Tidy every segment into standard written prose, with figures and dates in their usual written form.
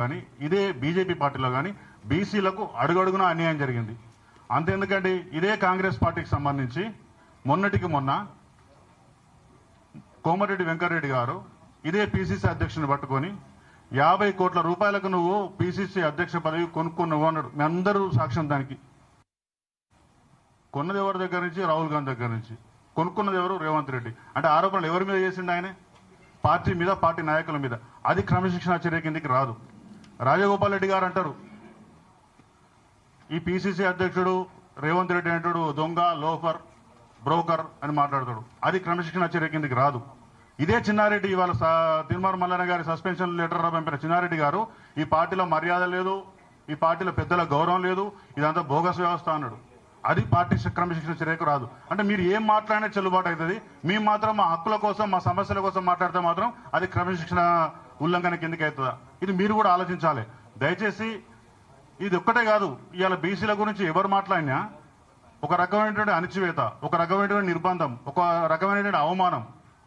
కానీ ఇదే బీజేపీ పార్టీలో కానీ బీసీలకు అడుగడుగునా అన్యాయం జరిగింది. అంతెందుకంటే ఇదే కాంగ్రెస్ పార్టీకి సంబంధించి మొన్నటికి మొన్న కోమటిరెడ్డి వెంకటరెడ్డి గారు ఇదే పీసీసీ అధ్యక్షుని పట్టుకొని 50 కోట్ల రూపాయలకు నువ్వు పీసీసీ అధ్యక్ష పదవి కొనుక్కున్నావు అన్నాడు. మీ అందరూ సాక్ష్యం దానికి. కొన్నది ఎవరి దగ్గర నుంచి? రాహుల్ గాంధీ దగ్గర నుంచి. కొనుక్కున్నది ఎవరు? రేవంత్ రెడ్డి. అంటే ఆరోపణలు ఎవరి మీద చేసిండు? ఆయన పార్టీ మీద, పార్టీ నాయకుల మీద. అది క్రమశిక్షణ చర్య కిందికి రాదు. రాజగోపాల్ రెడ్డి గారు అంటారు ఈ పీసీసీ అధ్యక్షుడు రేవంత్ రెడ్డి అంటాడు దొంగ, లోఫర్, బ్రోకర్ అని మాట్లాడతాడు. అది క్రమశిక్షణ చర్య కిందికి రాదు. ఇదే చిన్నారెడ్డి ఇవాళ తిరుమల మల్లన్న గారి సస్పెన్షన్ లెటర్ పంపిన చిన్నారెడ్డి గారు ఈ పార్టీలో మర్యాద లేదు, ఈ పార్టీలో పెద్దల గౌరవం లేదు, ఇదంతా బోగస్ వ్యవస్థ అన్నాడు. అది పార్టీ క్రమశిక్షణ చర్యకు రాదు. అంటే మీరు ఏం మాట్లాడినా చెల్లుబాటు అవుతుంది. మేము మాత్రం మా హక్కుల కోసం, మా సమస్యల కోసం మాట్లాడితే మాత్రం అది క్రమశిక్షణ ఉల్లంఘన కిందకి అవుతుందా? ఇది మీరు కూడా ఆలోచించాలి దయచేసి. ఇది ఒక్కటే కాదు, ఇవాళ బీసీల గురించి ఎవరు మాట్లాడినా ఒక రకమైనటువంటి అణిచివేత, ఒక రకమైనటువంటి నిర్బంధం, ఒక రకమైనటువంటి అవమానం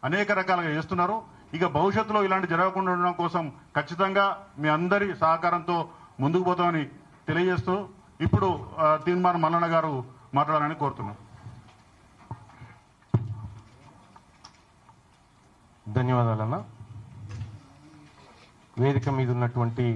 అనేక రకాలుగా చేస్తున్నారు. ఇక భవిష్యత్తులో ఇలాంటి జరగకుండా ఉండడం కోసం ఖచ్చితంగా మీ అందరి సహకారంతో ముందుకు పోతామని తెలియజేస్తూ ఇప్పుడు తీర్మానం మల్లన్న గారు మాట్లాడాలని కోరుతున్నాం. ధన్యవాదాలన్న. వేదిక మీద ఉన్నటువంటి